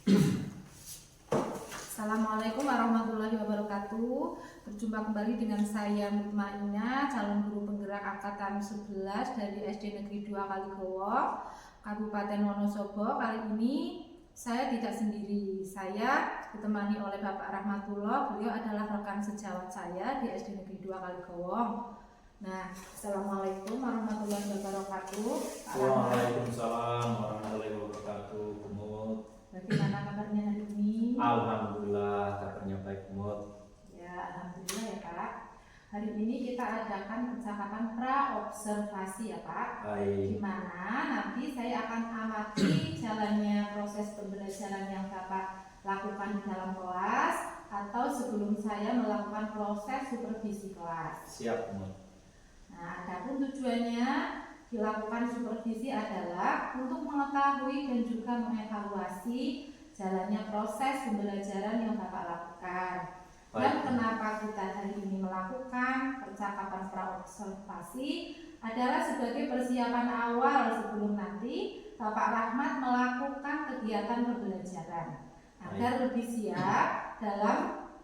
Assalamualaikum warahmatullahi wabarakatuh. Berjumpa kembali dengan saya Mutmainah, calon guru penggerak angkatan 11 dari SD Negeri 2 Kaligowo, Kabupaten Wonosobo. Kali ini saya tidak sendiri. Saya ditemani oleh Bapak Rahmatullah. Beliau adalah rekan sejawat saya di SD Negeri 2 Kaligowo. Nah, Assalamualaikum warahmatullahi wabarakatuh. Waalaikumsalam warahmatullahi wabarakatuh. Kumut. Bagaimana kabarnya hari ini? Alhamdulillah, kabarnya baik, Kumut. Ya, alhamdulillah ya Kak. Hari ini kita adakan percakapan pra-observasi ya Pak. Baik. Di mana nanti saya akan amati jalannya proses pembelajaran yang Bapak lakukan di dalam kelas atau sebelum saya melakukan proses supervisi kelas. Siap, Kumut. Nah, adapun tujuannya dilakukan supervisi adalah untuk mengetahui dan juga mengevaluasi jalannya proses pembelajaran yang Bapak lakukan. Dan kenapa kita hari ini melakukan percakapan pra-observasi adalah sebagai persiapan awal sebelum nanti Bapak Rahmat melakukan kegiatan pembelajaran agar lebih siap dalam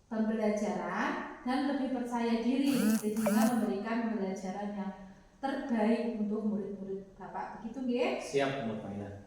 pembelajaran dan lebih percaya diri sehingga memberikan pembelajaran yang terbaik untuk murid-murid Bapak. Begitu nggih? Siap, Mutmainah.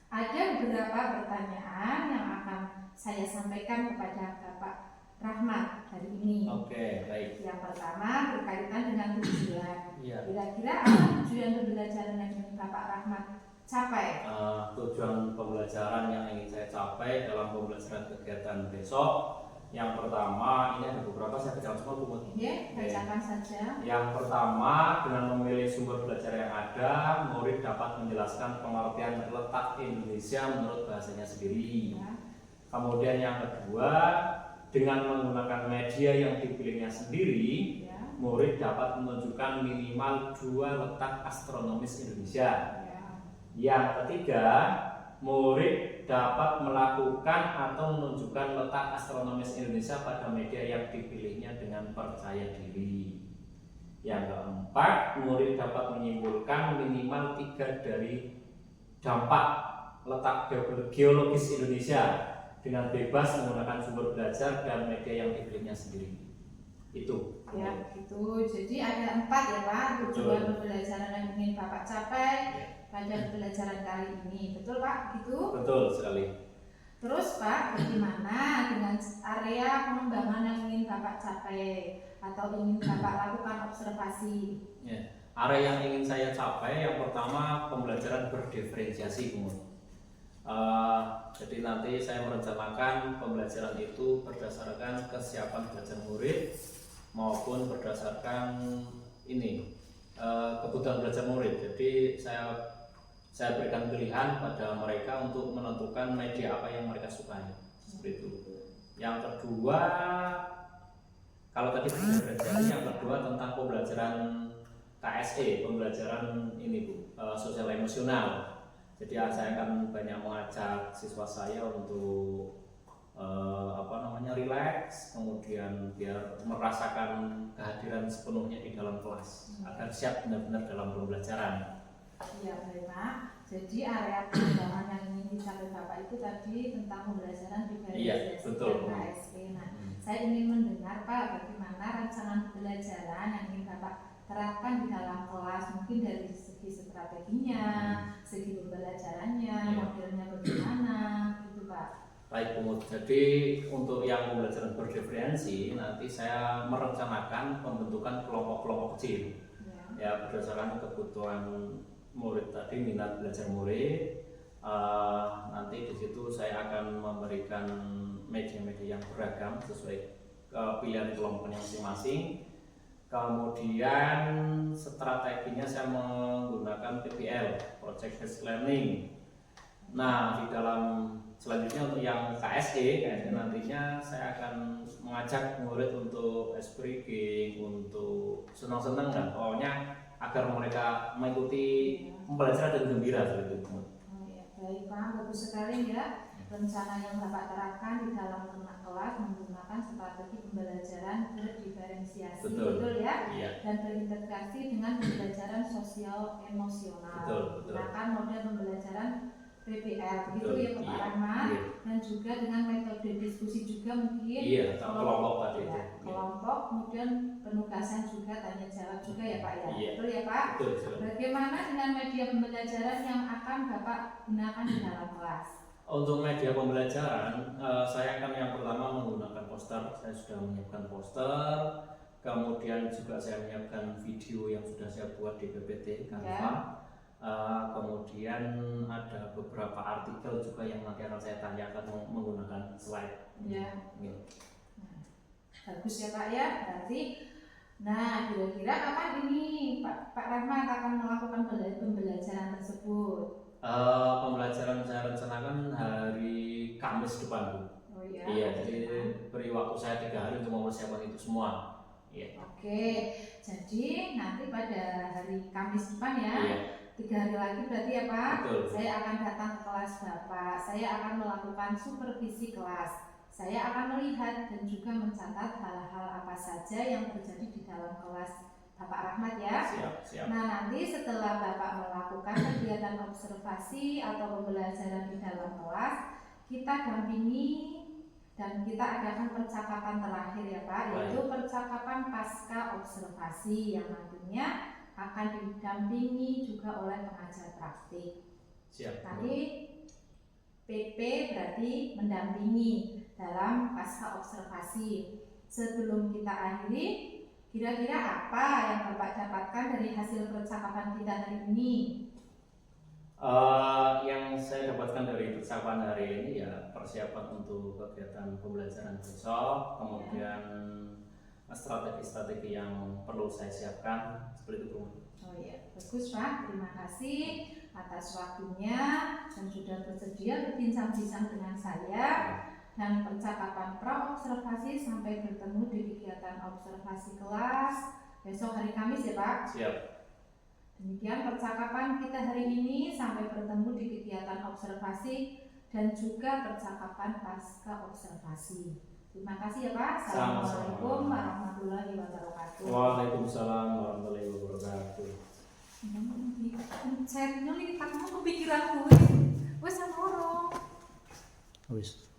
Ada beberapa pertanyaan yang akan saya sampaikan kepada Bapak Rahmat hari ini. Oke, baik. Yang pertama berkaitan dengan tujuan. Iya. Kira-kira apa tujuan pembelajaran yang ingin Bapak Rahmat capai? Tujuan pembelajaran yang ingin saya capai dalam pembelajaran kegiatan besok, yang pertama, ini ada beberapa, saya bacakan semua, Kumut. Oke, bacakan saja. Yang pertama, dengan memilih sumber belajar yang ada, murid dapat menjelaskan pengertian letak Indonesia menurut bahasanya sendiri. Ya. Kemudian yang kedua, dengan menggunakan media yang dipilihnya sendiri, Ya. murid dapat menunjukkan minimal 2 letak astronomis Indonesia. Ya. Yang ketiga, murid dapat melakukan atau menunjukkan letak astronomis Indonesia pada media yang dipilihnya dengan percaya diri. Yang keempat, murid dapat menyimpulkan minimal 3 dari dampak letak geologis Indonesia dengan bebas menggunakan sumber belajar dan media yang dipilihnya sendiri. Itu. Ya, itu. Jadi ada 4 ya Pak tujuan pembelajaran yang ingin Bapak capai pada pembelajaran kali ini. Betul Pak? Gitu? Betul sekali. Terus Pak, bagaimana dengan area pengembangan yang ingin Bapak capai atau ingin Bapak lakukan observasi? Ya. Area yang ingin saya capai, yang pertama pembelajaran berdiferensiasi, Kumut. Jadi nanti saya merencanakan pembelajaran itu berdasarkan kesiapan belajar murid maupun berdasarkan kebutuhan belajar murid. Jadi saya berikan pilihan pada mereka untuk menentukan media apa yang mereka sukai, seperti itu. Yang kedua, kalau tadi pembelajaran yang kedua tentang pembelajaran KSE, pembelajaran sosial emosional. Jadi saya akan banyak mengajak siswa saya untuk rileks, kemudian biar merasakan kehadiran sepenuhnya di dalam kelas agar siap benar-benar dalam pembelajaran. Iya baik Pak. Jadi area pengembangan yang ingin dicapai Bapak itu tadi tentang pembelajaran diferensiasi dan KSE. Nah, saya ingin mendengar Pak bagaimana rancangan pembelajaran yang ingin Bapak terapkan di dalam kelas, mungkin dari segi strateginya, segi pembelajarannya, modelnya bagaimana, gitu Pak. Baik, Kumut. Jadi untuk yang pembelajaran berdiferensi nanti saya merencanakan pembentukan kelompok-kelompok kecil, ya berdasarkan kebutuhan murid tadi, minat belajar murid. Nanti di situ saya akan memberikan media-media yang beragam sesuai pilihan kelompoknya masing-masing. Kemudian strateginya saya menggunakan PBL, Project Based Learning. Nah, di dalam selanjutnya untuk yang KSE nantinya saya akan mengajak murid untuk ice breaking, untuk senang-senang dan pokoknya agar mereka mengikuti pembelajaran dan gembira seperti itu. Oh ya, baik Pak, bagus sekali ya. Rencana yang Bapak terapkan di dalam kelas menggunakan strategi pembelajaran berdiferensiasi, betul ya? Iya. Dan berintegrasi dengan pembelajaran sosial emosional. Betul. Menggunakan model pembelajaran PBL begitu Betul, ya Pak iya, Rahmat, iya. dan juga dengan metode diskusi juga mungkin Iya, kelompok tadi itu. ya, kelompok, kemudian penugasan juga, tanya jawab juga ya Pak ya. Iya. Betul ya Pak? Betul. Bagaimana dengan media pembelajaran yang akan Bapak gunakan di dalam kelas? Untuk media pembelajaran, saya akan yang pertama menggunakan poster. Saya sudah menyiapkan poster, kemudian juga saya menyiapkan video yang sudah saya buat di PPT Canva. Kemudian ada beberapa artikel juga yang nanti akan saya tanyakan menggunakan slide. Ya. Nah, bagus ya Pak ya. Berarti, nah kira-kira kapan ini Pak Rahmat akan melakukan pembelajaran tersebut? Pembelajaran saya rencanakan hari Kamis depan, Bu. Oh iya. Iya, jadi beri waktu saya 3 hari untuk mempersiapkan itu semua. Iya. Oke, jadi nanti pada hari Kamis depan ya. Iya. 3 hari lagi berarti ya Pak. Betul. Saya akan datang ke kelas Bapak. Saya akan melakukan supervisi kelas. Saya akan melihat dan juga mencatat hal-hal apa saja yang terjadi di dalam kelas Bapak Rahmat ya. Siap. Nah nanti setelah Bapak melakukan kegiatan observasi atau pembelajaran di dalam kelas, kita dampingi dan kita adakan percakapan terakhir ya Pak, yaitu percakapan pasca observasi yang nantinya akan didampingi juga oleh pengajar praktik. Siap. Nanti PP berarti mendampingi dalam pasca observasi. Sebelum kita akhiri, kira-kira apa yang Bapak dapatkan dari hasil percakapan kita hari ini? Yang saya dapatkan dari percakapan hari ini ya persiapan untuk kegiatan pembelajaran besok, kemudian strategi-strategi yang perlu saya siapkan seperti itu. Oh iya, bagus Pak. Terima kasih atas waktunya dan sudah bersedia berbincang-bincang dengan saya. Dan percakapan pra-observasi sampai bertemu di kegiatan observasi kelas besok hari Kamis ya Pak? Siap. Demikian percakapan kita hari ini, sampai bertemu di kegiatan observasi dan juga percakapan pasca observasi. Terima kasih ya Pak. Assalamualaikum warahmatullahi wabarakatuh. Waalaikumsalam warahmatullahi wabarakatuh. Chatnya ini kamu kepikiran gue. Wes sama orang. Wis.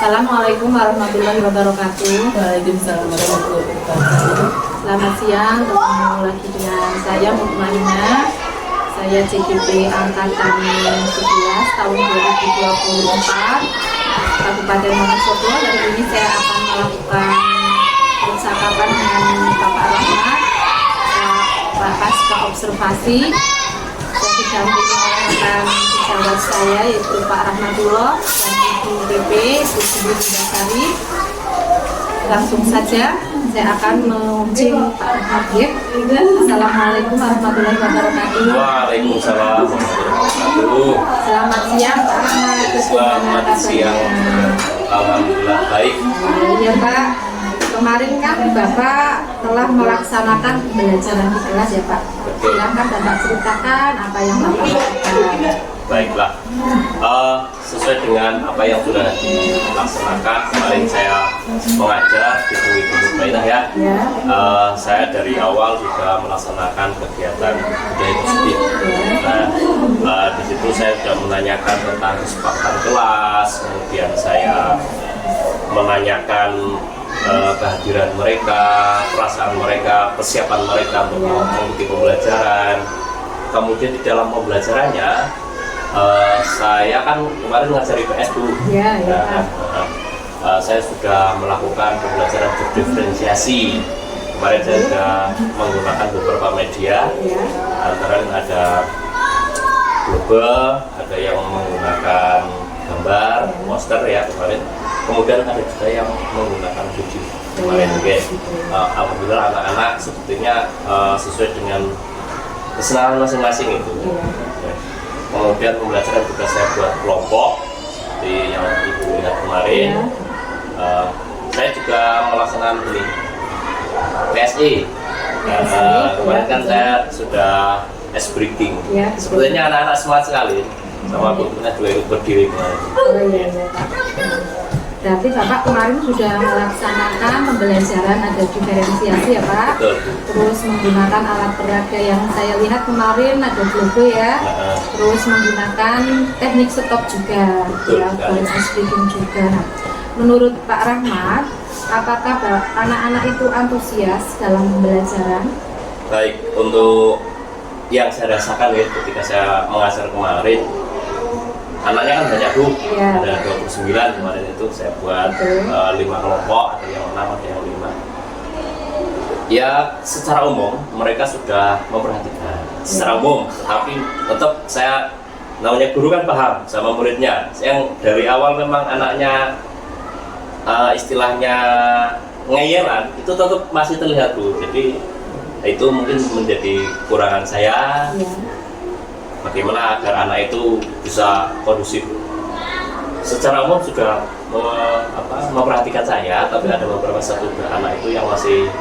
Assalamualaikum warahmatullahi wabarakatuh. Waalaikumsalam warahmatullahi wabarakatuh. Selamat siang, ketemu lagi dengan saya Mukmainah. Saya CGP Angkatan 11 tahun 2024 Kabupaten Wonosobo. Hari ini saya akan melakukan percakapan dengan Bapak Rahmat, pasca observasi. Saya didampingi oleh rekan sejawat saya yaitu Pak Rahmatullah dan Ibu PP, Ibu Bindasari. Langsung saja saya akan mengucing Pak Rahmat ya. Assalamualaikum warahmatullahi wabarakatuh. Waalaikumsalam warahmatullahi wabarakatuh. Selamat siang Pak Rahmat. Selamat siang. Alhamdulillah baik. Iya Pak. Kemarin kan Bapak telah melaksanakan pembelajaran di kelas ya Pak. Silakan Bapak ceritakan apa yang Bapak lakukan. Baiklah. Sesuai dengan apa yang sudah dilaksanakan kemarin saya mengajar di Ibu Mukmainah ya. Saya dari awal juga melaksanakan kegiatan budaya positif. Nah, di situ saya sudah menanyakan tentang kesepakatan kelas, kemudian saya menanyakan kehadiran mereka, perasaan mereka, persiapan mereka untuk mengikuti pembelajaran. Kemudian di dalam pembelajarannya, saya kan kemarin ngajar IPS dulu. Saya sudah melakukan pembelajaran berdiferensiasi. Kemarin saya sudah menggunakan beberapa media, antara lain ada global, ada yang menggunakan gambar, poster ya kemarin. Kemudian ada juga yang menggunakan video kemarin, alhamdulillah anak-anak sepertinya sesuai dengan kesenangan masing-masing itu. Kemudian pembelajaran juga saya buat kelompok seperti yang Ibu lihat kemarin. Saya saya juga melaksanakan ini PSE. Kemarin kan saya sudah ice breaking. Ya, Sepertinya anak-anak semangat sekali sama gurunya juga ikut berdiri kemarin. Oh iya, iya Pak. Berarti Bapak kemarin sudah melaksanakan pembelajaran ada diferensiasi ya Pak. Betul. Terus menggunakan alat peraga yang saya lihat kemarin ada globe ya. Terus menggunakan teknik stop juga, Betul, ya, balance ice breaking juga. Nah, menurut Pak Rahmat, apakah anak-anak itu antusias dalam pembelajaran? Baik, untuk yang saya rasakan ya ketika saya mengajar kemarin, anaknya kan banyak Bu, Ya. ada 29 kemarin itu saya buat 5 kelompok, ada yang 6, ada yang 5. Ya secara umum mereka sudah memperhatikan secara umum, tapi tetap saya namanya guru kan paham sama muridnya. Yang dari awal memang anaknya istilahnya ngeyelan itu tetap masih terlihat Bu. Jadi itu mungkin menjadi kurangan saya. Ya. Bagaimana agar anak itu bisa kondusif. Secara umum sudah memperhatikan saya, tapi ada beberapa satu anak itu yang masih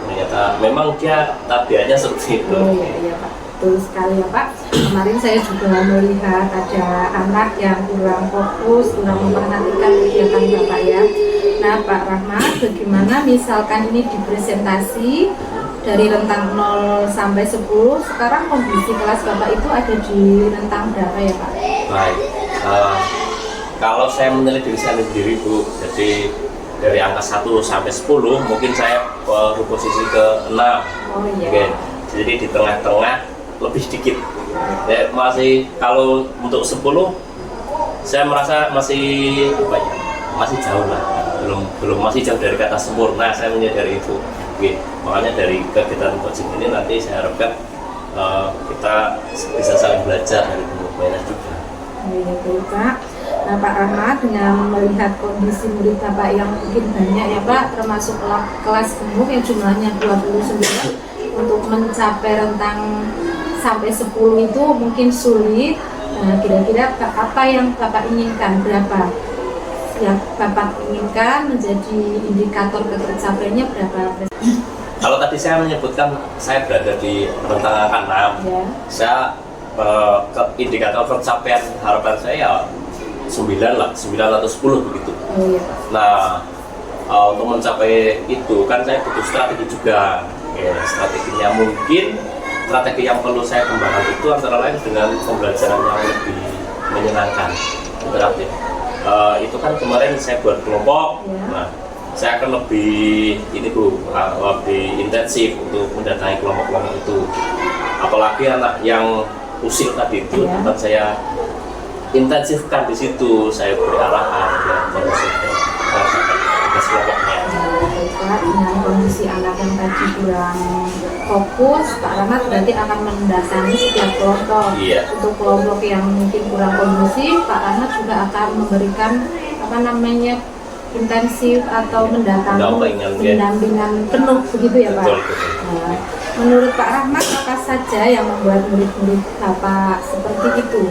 ternyata memang dia tabiatnya seperti itu. Oh iya, iya Pak, betul sekali ya Pak. Kemarin saya juga melihat ada anak yang kurang fokus, kurang memperhatikan kegiatan Bapak ya. Nah Pak Rahmat, bagaimana misalkan ini dipresentasi dari rentang 0 sampai 10, sekarang kondisi kelas Bapak itu ada di rentang berapa ya Pak? Baik, kalau saya menilai diri saya sendiri Bu, jadi dari angka 1 sampai 10 mungkin saya berposisi ke 6. Oh iya. Oke. Jadi di tengah-tengah lebih sedikit ya, masih kalau untuk 10 saya merasa masih masih jauh lah, belum masih jauh dari kata sempurna, saya menyadari itu. Oke. Makanya dari kegiatan coaching ini nanti saya harapkan kita bisa saling belajar dari pemainnya juga. Iya betul Pak. Nah Pak Rahmat, dengan melihat kondisi murid Bapak yang mungkin banyak ya Pak, termasuk kelas gemuk yang jumlahnya 29, untuk mencapai rentang sampai 10 itu mungkin sulit. Nah, kira-kira apa yang Bapak inginkan, berapa yang Bapak inginkan menjadi indikator tercapainya berapa? Kalau tadi saya menyebutkan saya berada di rentang angka 6, Ya. saya indikator pencapaian harapan saya ya 9 lah, 9 atau 10 begitu. Oh iya Pak. Nah, untuk mencapai itu kan saya butuh strategi juga. Ya, strateginya mungkin strategi yang perlu saya kembangkan itu antara lain dengan pembelajaran yang lebih menyenangkan, interaktif. Itu kan kemarin saya buat kelompok. Ya. Nah, saya akan lebih ini Bu, lebih intensif untuk mendatangi kelompok-kelompok itu. Apalagi anak yang usil tadi itu, Ya. tempat saya intensifkan di situ, saya beri arahan dan tugas kelompoknya. Baiklah, dengan kondisi anak yang tadi kurang fokus, Pak Rahmat berarti akan mendatangi setiap kelompok. Iya. Untuk kelompok yang mungkin kurang kondusif, Pak Rahmat juga akan memberikan intensif atau pendampingan penuh begitu ya Pak. Betul. Nah, menurut Pak Rahmat apa saja yang membuat murid-murid Bapak seperti itu?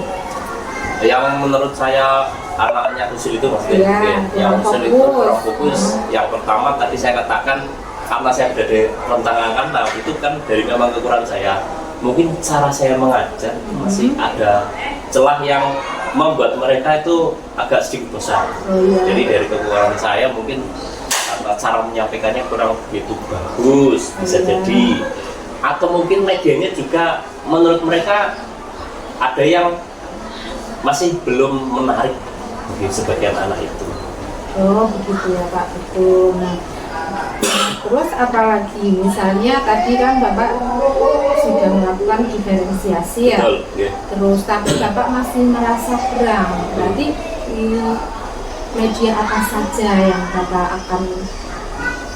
Yang menurut saya anaknya usil itu maksudnya Iya, yang kurang usil itu kurang fokus. fokus. Yang pertama tadi saya katakan karena saya berada di rentang angka 6 itu kan dari memang kekurangan saya. Mungkin cara saya mengajar masih ada celah yang membuat mereka itu agak sedikit bosan. Oh, iya. Jadi dari kekurangan saya mungkin cara menyampaikannya kurang begitu bagus, bisa Iya. jadi. Atau mungkin medianya juga menurut mereka ada yang masih belum menarik bagi sebagian anak itu. Oh begitu ya Pak, betul. Nah, terus apalagi misalnya tadi kan Bapak sudah melakukan diferensiasi ya. Betul, ya. Terus tapi Bapak masih merasa kurang. Berarti media apa saja yang Bapak akan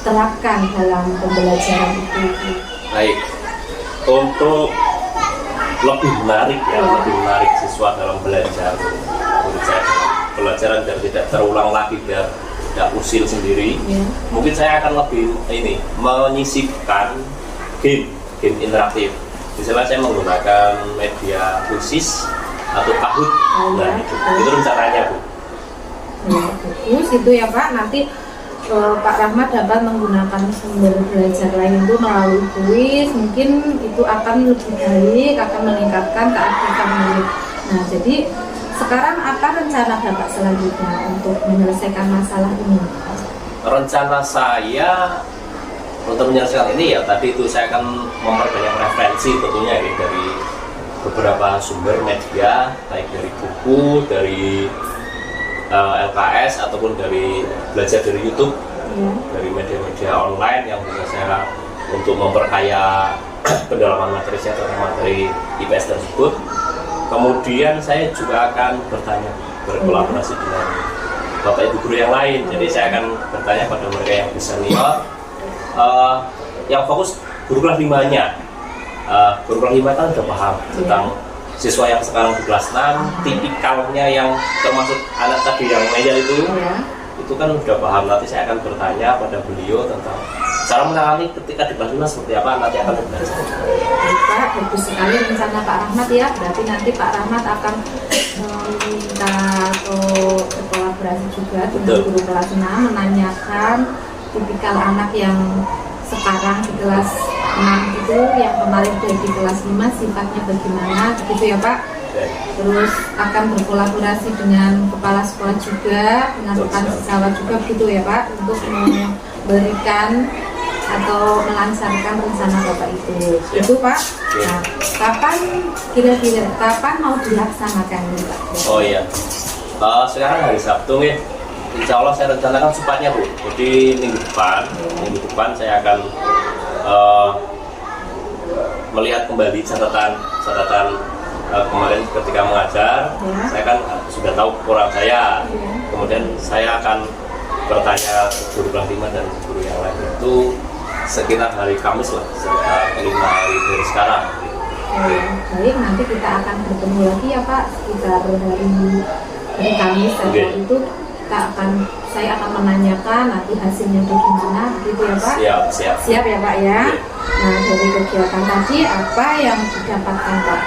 terapkan dalam pembelajaran itu? Baik, untuk lebih menarik siswa dalam belajar, menurut saya pelajaran biar tidak terulang lagi, biar tidak usil sendiri. Ya. Mungkin saya akan lebih menyisipkan game interaktif. Misalnya saya menggunakan media khusus atau Kahoot. Oh, Nah, ya. itu rencananya Bu. Ya, bagus itu ya Pak. Nanti Pak Rahmat dapat menggunakan sumber belajar lain itu melalui kuis, mungkin itu akan lebih baik, akan meningkatkan keaktifan murid. Nah, jadi sekarang apa rencana Bapak selanjutnya untuk menyelesaikan masalah ini? Rencana saya untuk menyelesaikan ini ya tadi itu saya akan memperbanyak referensi tentunya ya, dari beberapa sumber media, baik dari buku, dari LKS ataupun dari belajar dari YouTube, dari media-media online yang bisa saya untuk memperkaya pendalaman materi saya tentang materi IPS tersebut. Kemudian saya juga akan berkolaborasi dengan Bapak Ibu guru yang lain. Jadi saya akan bertanya pada mereka yang lebih senior, yang fokus guru kelas 5-nya. Guru kelas 5 kan sudah paham tentang siswa yang sekarang di kelas 6, tipikalnya yang termasuk anak tadi yang ngeyel itu kan sudah paham. Nanti saya akan bertanya pada beliau tentang cara menangani ketika di kelas 5 seperti apa, nanti akan belajar. Pak, bagus sekali rencana Pak Rahmat ya. Berarti nanti Pak Rahmat akan meminta atau berkolaborasi juga dengan guru kelas 6, menanyakan tipikal anak yang sekarang di kelas 6 itu, yang kemarin dari kelas 5 sifatnya bagaimana, begitu ya Pak. Terus akan berkolaborasi dengan kepala sekolah juga, dengan rekan sejawat juga, begitu ya Pak, untuk memberikan atau melancarkan rencana Bapak itu. Itu Pak. Nah, kapan kira-kira mau dilaksanakan ini Pak? Oh iya, sekarang hari Sabtu nih. Insya Allah saya rencanakan cepatnya Bu. Jadi minggu depan saya akan melihat kembali catatan kemarin ketika mengajar. Saya kan sudah tahu kekurangan saya. Kemudian saya akan bertanya ke guru kelas 5 dan guru yang lain itu sekitar hari Kamis lah, sekitar 5 hari dari sekarang. Baik, nanti kita akan bertemu lagi ya Pak sekitar hari Kamis. Setelah itu saya akan menanyakan nanti hasilnya bagaimana, begitu ya Pak? Siap ya Pak ya. Nah, dari kegiatan tadi apa yang didapatkan Pak?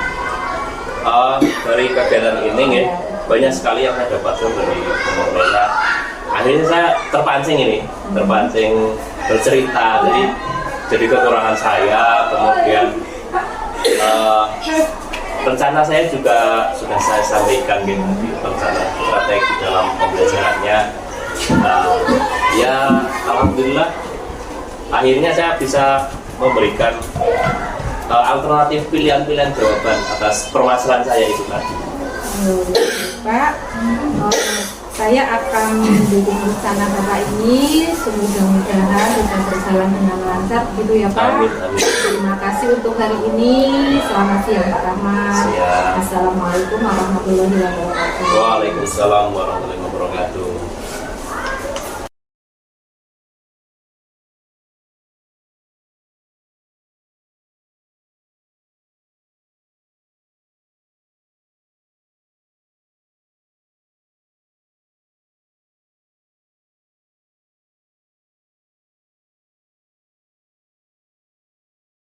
Dari kegiatan ini ya, banyak sekali yang saya dapatkan dari pemerintah. Akhirnya saya terpancing bercerita, jadi kekurangan saya, kemudian rencana saya juga sudah saya sampaikan gitu, rencana strategi dalam pembelajarannya. Ya alhamdulillah akhirnya saya bisa memberikan alternatif pilihan-pilihan jawaban atas permasalahan saya itu tadi. Pak, saya akan mendukung rencana Bapak ini, semoga-mogahan bisa berjalan dengan lancar, begitu ya Pak. Amin. Terima kasih untuk hari ini. Selamat siang Pak Rahmat. Siang. Assalamualaikum warahmatullahi wabarakatuh. Waalaikumsalam warahmatullahi wabarakatuh.